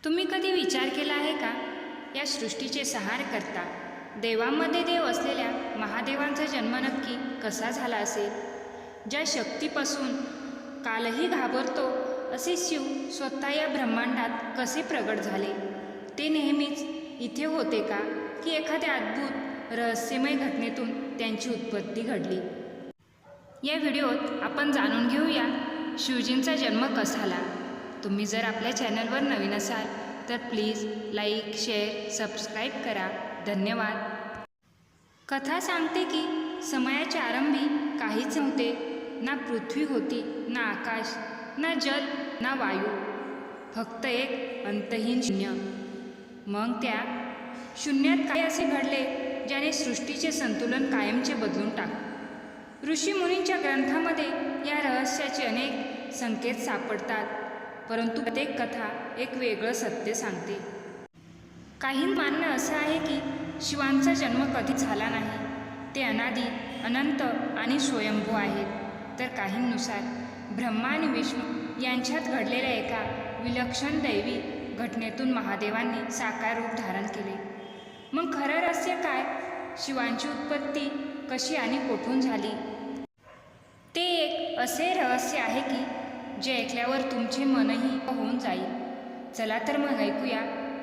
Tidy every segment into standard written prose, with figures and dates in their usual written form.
तुम्ही कधी विचार केला आहे का, या सृष्टीचे संहारकर्ता देवांमध्ये देव असलेल्या महादेवांचा जन्म नक्की कसा झाला असेल? ज्या शक्तीपासून कालही घाबरतो असे शिव स्वतः या ब्रह्मांडात कसे प्रगट झाले? ते नेहमीच इथे होते का, की एखाद्या अद्भुत रहस्यमय घटनेतून त्यांची उत्पत्ती घडली? या व्हिडिओत आपण जाणून घेऊया शिवजींचा जन्म कसा झाला. तुम्ही जर आपल्या चॅनलवर नवीन असाल तर प्लीज लाईक, शेअर, सबस्क्राईब करा. धन्यवाद. कथा सांगते की समयाच्या आरंभी काहीच नव्हते. ना पृथ्वी होती, ना आकाश, ना जल, ना वायू, फक्त एक अंतहीन शून्य. मग त्या शून्यात काय असे घडले ज्याने सृष्टीचे संतुलन कायमचे बदलून टाकले? ऋषीमुनींच्या ग्रंथामध्ये या रहस्याचे अनेक संकेत सापडतात, परंतु प्रत्येक कथा एक वेगळं सत्य सांगते. काही मानणं असं आहे की शिवांचा जन्म कधी झाला नाही, ते अनादी, अनंत आणि स्वयंभू आहेत. तर काहींनुसार ब्रह्मा आणि विष्णू यांच्यात घडलेल्या एका विलक्षण दैवी घटनेतून महादेवांनी साकार रूप धारण केले. मग खरं रहस्य काय? शिवांची उत्पत्ती कशी आणि कोठून झाली? ते एक असे रहस्य आहे की जे ऐकल्यावर तुमचे मनही होऊन जाईल. चला तर मग ऐकूया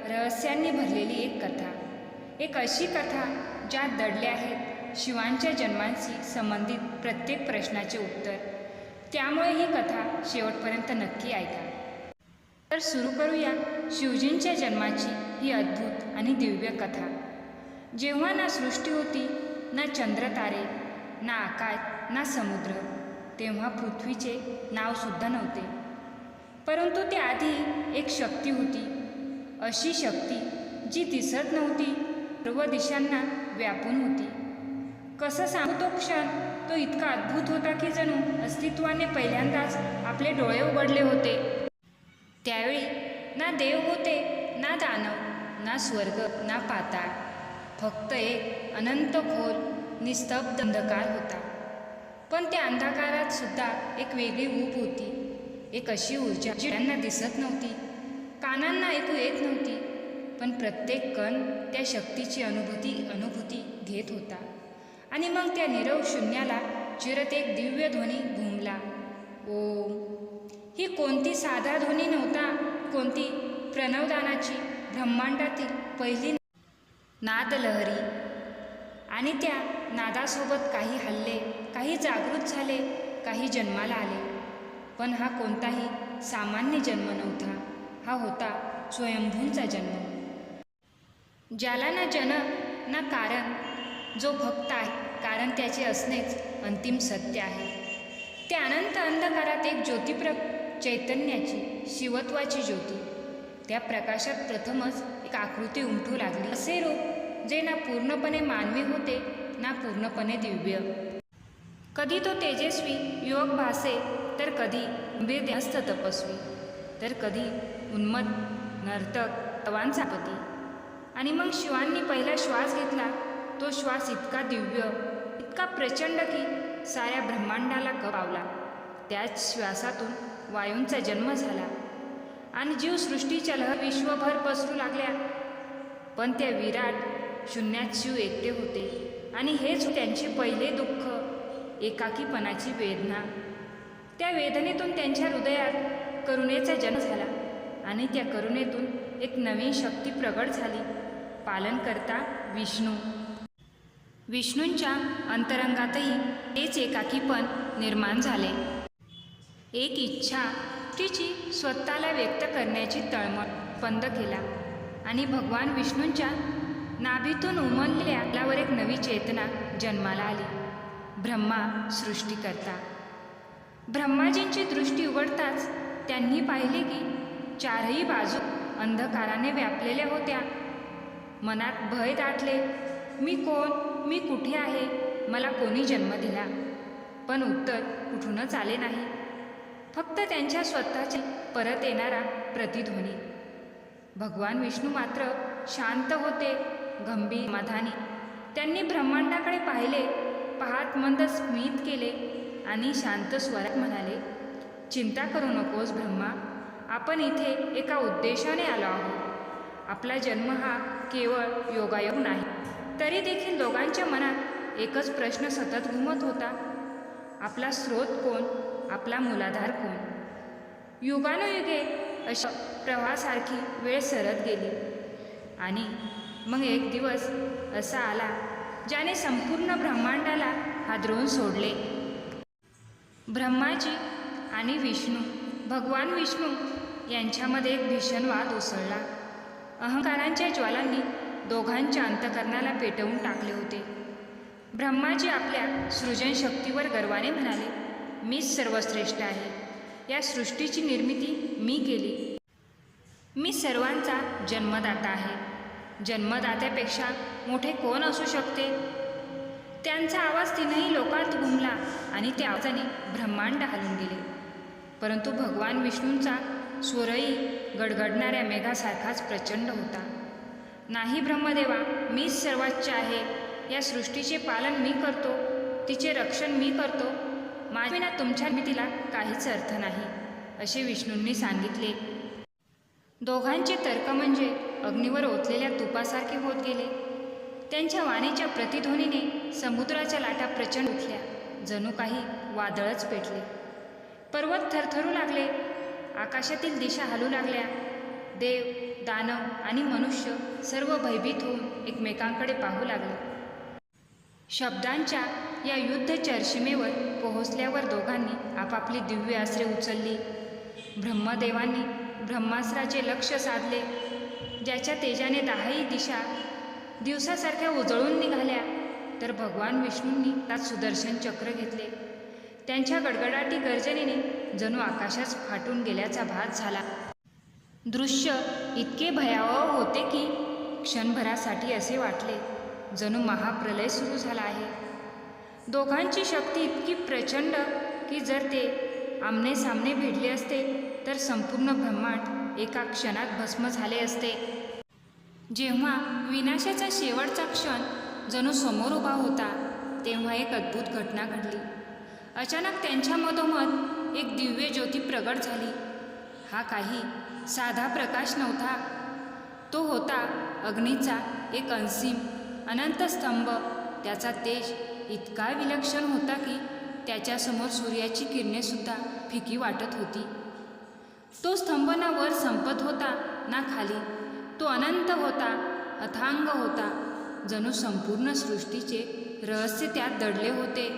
रहस्यांनी भरलेली एक कथा. एक अशी कथा ज्यात दडले आहेत शिवांच्या जन्माशी संबंधित प्रत्येक प्रश्नाचे उत्तर. त्यामुळे ही कथा शेवटपर्यंत नक्की ऐका. तर सुरू करूया शिवजींच्या जन्माची ही अद्भुत आणि दिव्य कथा. जेव्हा ना सृष्टी होती, ना चंद्र तारे, ना आकाश, ना समुद्र, तेव्हा पृथ्वीचे नावसुद्धा नव्हते. परंतु त्याआधी एक शक्ती होती, अशी शक्ती जी दिसत नव्हती, सर्व दिशांना व्यापून होती. कसं सांगू तो क्षण? तो इतका अद्भुत होता की जणू अस्तित्वाने पहिल्यांदाच आपले डोळे उघडले होते. त्यावेळी ना देव होते, ना दानव, ना स्वर्ग, ना पाताळ, फक्त एक अनंत खोल निस्तब्ध अंधकार होता. पण त्या अंधकारात सुद्धा एक वेगळी ऊब होती, एक अशी ऊर्जा जी डोळ्यांना दिसत नव्हती, कानांना ऐकू येत नव्हती, पण प्रत्येक कण त्या शक्तीची अनुभूती घेत होता. आणि मग त्या नीरव शून्याला चिरत एक दिव्य ध्वनी घुमला, ओम. ही कोणती साधा ध्वनी नव्हता, कोणती प्रणवदानाची ब्रह्मांडातील पहिली नादलहरी. आणि त्या नादासोबत काही हल्ले, काही जागृत झाले, काही जन्माला आले. पण हा कोणताही सामान्य जन्म नव्हता, हा होता स्वयंभूंचा जन्म, ज्याला ना जनक ना कारण, जो फक्त आहे कारण त्याचे असणेच अंतिम सत्य आहे. त्या अनंत अंधकारात एक ज्योती चैतन्याची, शिवत्वाची ज्योती. त्या प्रकाशात प्रथमच एक आकृती उमटू लागली, असे रूप जे ना पूर्णपणे मानवी होते, ना पूर्णपणे दिव्य. कधी तो तेजस्वी युवक भासे, तर कधी गंभीर तपस्वी, तर कधी उन्मत्त नर्तक, तवांचा पती. आणि मग शिवांनी पहिला श्वास घेतला. तो श्वास इतका दिव्य, इतका प्रचंड की साऱ्या ब्रह्मांडाला पावला. त्याच श्वासातून वायूंचा जन्म झाला आणि जीवसृष्टीच्या लहरी विश्वभर पसरू लागल्या. पण त्या विराट शून्यात शिव एकटे होते, आणि हेच त्यांचे पहिले दुःख, एकाकीपणाची वेदना. त्या वेदनेतून त्यांच्या हृदयात करुणेचा जन्म झाला, आणि त्या करुणेतून एक नवीन शक्ती प्रगट झाली, पालनकर्ता विष्णू. विष्णूंच्या अंतरंगातही तेच एकाकीपण निर्माण झाले. एक इच्छा, तिची स्वतःला व्यक्त करण्याची तळमळ बंद केला, आणि भगवान विष्णूंच्या नाभीतून उमललेल्या फुलावर एक नवी चेतना जन्माला आली, ब्रह्मा, सृष्टीकर्ता. ब्रह्माजींची दृष्टी उघडताच त्यांनी पाहिले की चारही बाजू अंधकाराने व्यापलेल्या होत्या. मनात भय दाटले. मी कोण? मी कुठे आहे? मला कोणी जन्म दिला? पण उत्तर कुठूनच आले नाही, फक्त त्यांच्या स्वतःची परत येणारा प्रतिध्वनी. भगवान विष्णू मात्र शांत होते, गंभीर, समाधानी. त्यांनी ब्रह्मांडाकडे पाहिले, पाहत मंद स्मित केले आणि शांत स्वरात म्हणाले, चिंता करू नकोस ब्रह्मा, आपण इथे एका उद्देशाने आलो आहोत. आपला जन्म हा केवळ योगायोग नाही. तरी देखील दोघांच्या मनात एकच प्रश्न सतत घुमत होता. आपला स्रोत कोण? आपला मूलाधार कोण? युगानुयुगे अशा प्रवाहासारखी वेळ सरत गेली आणि मग एक दिवस असा आला ज्याने संपूर्ण ब्रह्मांडाला हादरवून सोडले. ब्रह्माजी आणि विष्णू, भगवान विष्णू यांच्यामध्ये एक भीषण वाद उसळला. अहंकारांच्या ज्वालांनी दोघांच्या अंतःकरणाला पेटवून टाकले होते. ब्रह्माजी आपल्या सृजनशक्तीवर गर्वाने म्हणाले, मीच सर्वश्रेष्ठ आहे. या सृष्टीची निर्मिती मी केली. मी सर्वांचा जन्मदाता आहे. जन्मदात्यापेक्षा मोठे कोण असू शकते? त्यांचा आवाज तीनही लोकांत घुमला आणि त्या आवाजाने ब्रह्मांड हलून गेले. परंतु भगवान विष्णूंचा स्वरही गडगडणाऱ्या मेघासारखाच प्रचंड होता. नाही ब्रह्मदेवा, मीच सर्वोच्च आहे. या सृष्टीचे पालन मी करतो, तिचे रक्षण मी करतो. माझ्या विना तुमच्या निर्मितीला काहीच अर्थ नाही, असे विष्णूंनी सांगितले. दोघांचे तर्क म्हणजे अग्नीवर ओतलेल्या तुपासारखे होत गेले. त्यांच्या वाणीच्या प्रतिध्वनीने समुद्राच्या लाटा प्रचंड उठल्या. जणू काही वादळच पेटले. पर्वत थरथरू लागले. आकाशातील दिशा हलू लागल्या. देव, दानव आणि मनुष्य सर्व भयभीत होऊन एकमेकांकडे पाहू लागले. शब्दांच्या या युद्ध चर्चिमेवर पोहोचल्यावर दोघांनी आपापली दिव्य अस्त्रे उचलली. ब्रह्मदेवांनी ब्रह्मास्त्राचे लक्ष साधले, ज्याच्या तेजाने 10ही दिशा दिवसासारख्या उजळून निघाल्या. तर भगवान विष्णूंनी त्यात सुदर्शन चक्र घेतले. त्यांच्या गडगडाटी गर्जनेने जणू आकाशच फाटून गेल्याचा भास झाला. दृश्य इतके भयावह होते की क्षणभरासाठी असे वाटले जणू महाप्रलय सुरू झाला आहे. दोघांची शक्ती इतकी प्रचंड की जर ते आमने सामने भिडले असते तर संपूर्ण ब्रह्मांड एका क्षणात भस्म झाले असते. जेव्हा विनाशाचा शेवटचा क्षण जणू समोर उभा होता तेव्हा एक अद्भुत घटना घडली. अचानक त्यांच्या मधोमध एक दिव्य ज्योती प्रगट झाली. हा काही साधा प्रकाश नव्हता. तो होता अग्नीचा एक असीम अनंत स्तंभ. त्याचा तेज इतका विलक्षण होता की त्याच्यासमोर सूर्याची किरणेसुद्धा फिकी वाटत होती. तो स्तंभ ना वर संपत होता ना खाली. तो अनंत होता, अथांग होता. जणू संपूर्ण सृष्टीचे रहस्य त्यात दडले होते.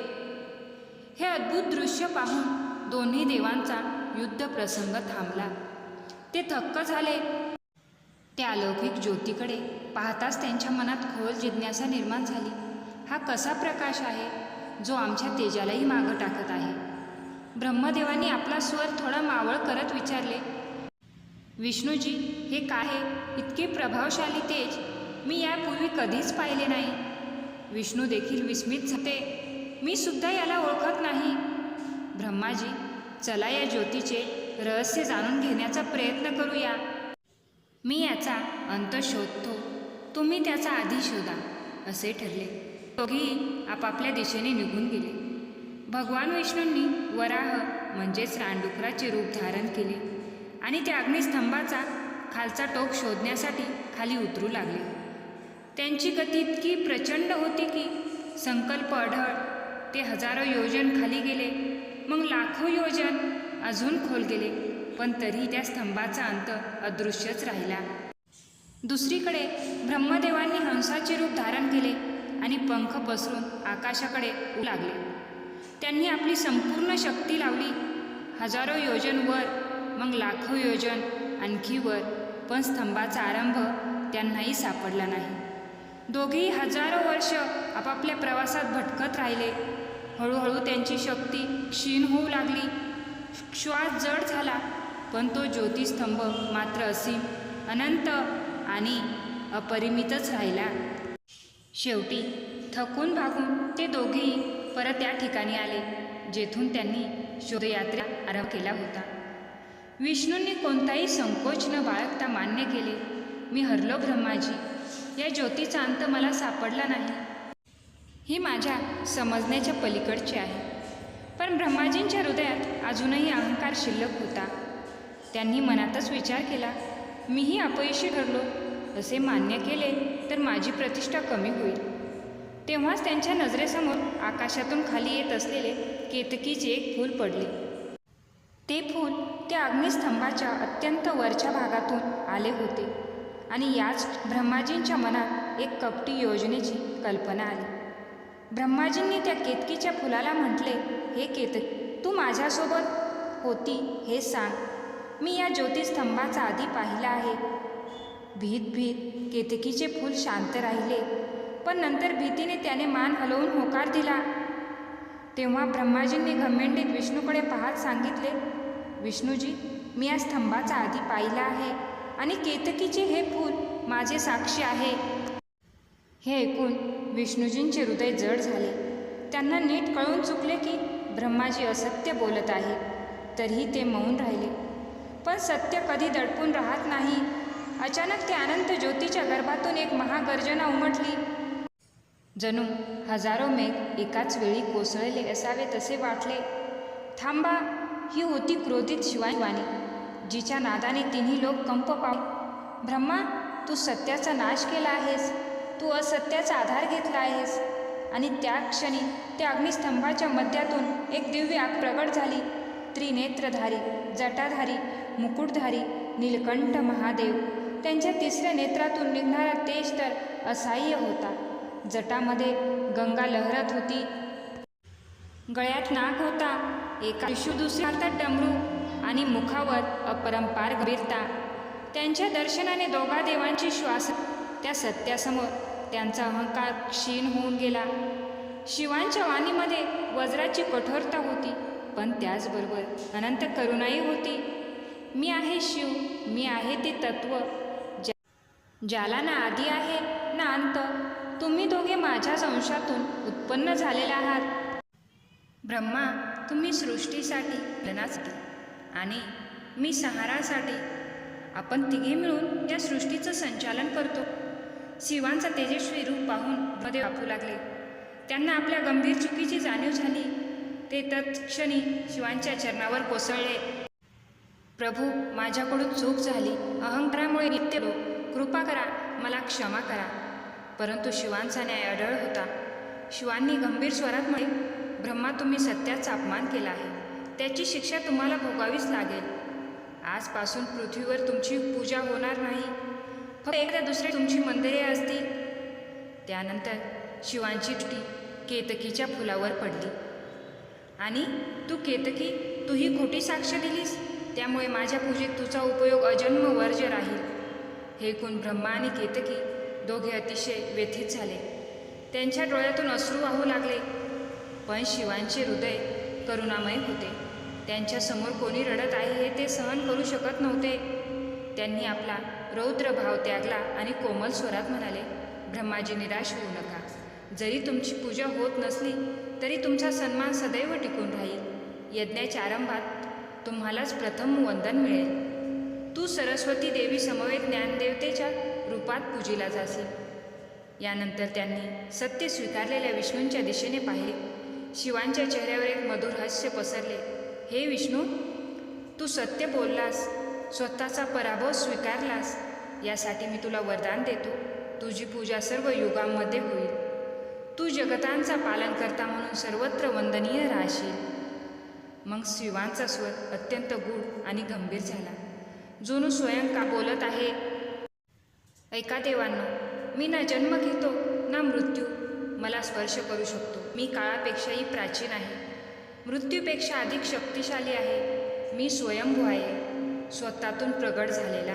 हे अद्भुत दृश्य पाहून दोन्ही देवांचा युद्ध प्रसंग थांबला. ते थक्क झाले. त्या अलौकिक ज्योतीकडे पाहताच त्यांच्या मनात खोल जिज्ञासा निर्माण झाली. हा कसा प्रकाश आहे जो आमच्या तेजालाही मागं टाकत आहे? ब्रह्मदेवांनी आपला स्वर थोडा मावळ करत विचारले, विष्णूजी, हे काय आहे? इतके प्रभावशाली तेज मी यापूर्वी कधीच पाहिले नाही. विष्णू देखील विस्मित झाले. मी सुद्धा याला ओळखत नाही. ब्रह्माजी, चला या ज्योतीचे रहस्य जाणून घेण्याचा प्रयत्न करूया. मी याचा अंत शोधतो, तुम्ही त्याचा आधी शोधा, असे ठरले. दोघेही आपापल्या दिशेने निघून गेले. भगवान विष्णूंनी वराह म्हणजेच रानडुकराचे रूप धारण केले आणि त्या अग्निस्तंभाचा खालचा टोक शोधण्यासाठी खाली उतरू लागले. त्यांची गती इतकी प्रचंड होती की संकल्प अढळ ते हजारो योजन खाली गेले, मग लाखो योजन अजून खोल गेले, पण तरीही त्या स्तंभाचा अंत अदृश्यच राहिला. दुसरीकडे ब्रह्मदेवांनी हंसाचे रूप धारण केले आणि पंख पसरून आकाशाकडे उडू लागले. त्यांनी आपली संपूर्ण शक्ती लावली. हजारो योजन वर, मग लाखो योजन आणखी वर, पण स्तंभाचा आरंभ त्यांनाही सापडला नाही. दोघेही हजारो वर्ष आपापल्या प्रवासात भटकत राहिले. हळूहळू त्यांची शक्ती क्षीण होऊ लागली. श्वास जड झाला, पण तो ज्योतिस्तंभ मात्र असीम, अनंत आणि अपरिमितच राहिला. शेवटी थकून भागून ते दोघेही परत त्या ठिकाणी आले जेथून त्यांनी शोधयात्रा आरंभ केला होता. विष्णूंनी कोणताही संकोच न बाळगता मान्य केले, मी हरलो ब्रह्माजी. या ज्योतीचा अंत मला सापडला नाही. ही माझ्या समजण्याच्या पलीकडचे आहे. पण ब्रह्माजींच्या हृदयात अजूनही अहंकार शिल्लक होता. त्यांनी मनातच विचार केला, मीही अपयशी ठरलो, असे मान्य केले तर माझी प्रतिष्ठा कमी होईल. तेव्हाच त्यांच्या नजरेसमोर आकाशातून खाली येत असलेले केतकीचे एक फूल पडले. ते फूल त्या अग्निस्तंभाच्या अत्यंत वरच्या भागातून आले होते आणि याच ब्रह्माजींच्या मनात एक कपटी योजनेची कल्पना आली. ब्रह्माजींनी त्या केतकीच्या फुलाला म्हटले, हे केतकी, तू माझ्यासोबत होती हे सांग. मी या ज्योतिस्तंभाचा आधी पाहिला आहे. भीत भीत केतकीचे फूल शांत राहिले, पण नंतर भीतीने त्याने मान हलवून होकार दिला. तेव्हा ब्रह्माजींनी घमेंडीत विष्णूकडे पाहत सांगितले, विष्णूजी, मी या स्तंभाचा आधी पाहिला आहे आणि केतकीचे हे फूल माझे साक्षी आहे. हे ऐकून विष्णूजींचे हृदय जड झाले. त्यांना नीट कळून चुकले की ब्रह्माजी असत्य बोलत आहे. तरीही ते मौन राहिले. पण सत्य कधी दडपून राहत नाही. अचानक त्या अनंत ज्योतीच्या गर्भातून एक महागर्जना उमटली. जणू हजारो मेघ एकाच वेळी कोसळले असावे तसे वाटले. थांबा, ही होती क्रोधित शिवानी, जिच्या नादाने तिन्ही लोक कंप पावले. ब्रह्मा, तू सत्याचा नाश केला आहेस. तू असत्याचा आधार घेतला आहेस. आणि त्या क्षणी त्या अग्निस्तंभाच्या मध्यातून एक दिव्य आग प्रगट झाली. त्रिनेत्रधारी, जटाधारी, मुकुटधारी नीलकंठ महादेव. त्यांच्या तिसऱ्या नेत्रातून निघणारा तेज तर असह्य होता. जटामध्ये गंगा लहरत होती. गळ्यात नाग होता. एका शिशू दुसऱ्या हातात डमरू आणि मुखावर अपरंपार गंभीरता. त्यांच्या दर्शनाने दोघा देवांची श्वास त्या सत्यासमोर त्यांचा अहंकार क्षीण होऊन गेला. शिवांच्या वाणीमध्ये वज्राची कठोरता होती, पण त्याचबरोबर अनंत करुणाही होती. मी आहे शिव, मी आहे ते तत्व, ज्याला ना आदी आहे ना अंत. तुम्ही दोघे माझ्याच अंशातून उत्पन्न झालेले आहात. ब्रह्मा, तुम्ही सृष्टीसाठी धनासाठी आणि मी संहारासाठी. आपण तिघे मिळून या सृष्टीचं संचालन करतो. शिवांचा तेजस्वी रूप पाहून मध्ये वापरू लागले. त्यांना आपल्या गंभीर चुकीची जाणीव झाली. ते तत्क्षणी शिवांच्या चरणावर कोसळले. प्रभू, माझ्याकडून चूक झाली. अहंकारामुळे नित्य कृपा करा, मला क्षमा करा. परंतु शिवांचा न्याय अढळ होता. शिवांनी गंभीर स्वरात म्हणे, ब्रह्मा, तुम्ही सत्याचा अपमान केला आहे. त्याची शिक्षा तुम्हाला भोगावीच लागेल. आजपासून पृथ्वीवर तुमची पूजा होणार नाही. फक्त एकदा दुसरे तुमची मंदिरे असतील. त्यानंतर शिवांची दृष्टी केतकीच्या फुलावर पडली. आणि तू केतकी, तू ही खोटी साक्ष दिलीस. त्यामुळे माझ्या पूजेत तुझा उपयोग अजन्म वर्ज्य राहील. हे ऐकून ब्रह्मा आणि केतकी दोघे अतिशय व्यथित झाले. त्यांच्या डोळ्यातून अश्रू वाहू लागले. पण शिवांचे हृदय करुणामय होते. त्यांच्यासमोर कोणी रडत आहे हे ते सहन करू शकत नव्हते. त्यांनी आपला रौद्र भाव त्यागला आणि कोमल स्वरात म्हणाले, ब्रह्माजी, निराश होऊ नका. जरी तुमची पूजा होत नसली तरी तुमचा सन्मान सदैव टिकून राहील. यज्ञाच्या आरंभात तुम्हालाच प्रथम वंदन मिळेल. तू सरस्वती देवी समवेत ज्ञानदेवतेच्या रूपात पूजिला जाशील. यानंतर त्यांनी सत्य स्वीकारलेल्या विष्णूंच्या दिशेने पाहिले. शिवांच्या चेहऱ्यावर एक मधुर हास्य पसरले. हे विष्णू, तू सत्य बोललास, स्वतःचा पराभव स्वीकारलास. यासाठी मी तुला वरदान देतो. तुझी पूजा सर्व युगांमध्ये होईल. तू जगतांचा पालनकर्ता म्हणून सर्वत्र वंदनीय राहशील. मग शिवांचा स्वर अत्यंत गूढ आणि गंभीर झाला. जणू स्वयं का बोलत आहे. ऐका देवांनो, मी ना जन्म घेतो ना मृत्यू मला स्पर्श करू शकतो. मी काळापेक्षाही प्राचीन आहे. मृत्यूपेक्षा अधिक शक्तिशाली आहे. मी स्वयंभू आहे, स्वतःतून प्रगट झालेला.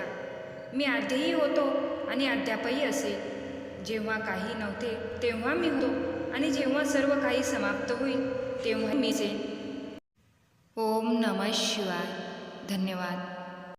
मी आधीही होतो आणि अद्यापही असेल. जेव्हा काही नव्हते तेव्हा मी होतो आणि जेव्हा सर्व काही समाप्त होईल तेव्हा मीच येईन. ओम नमः शिवाय. धन्यवाद.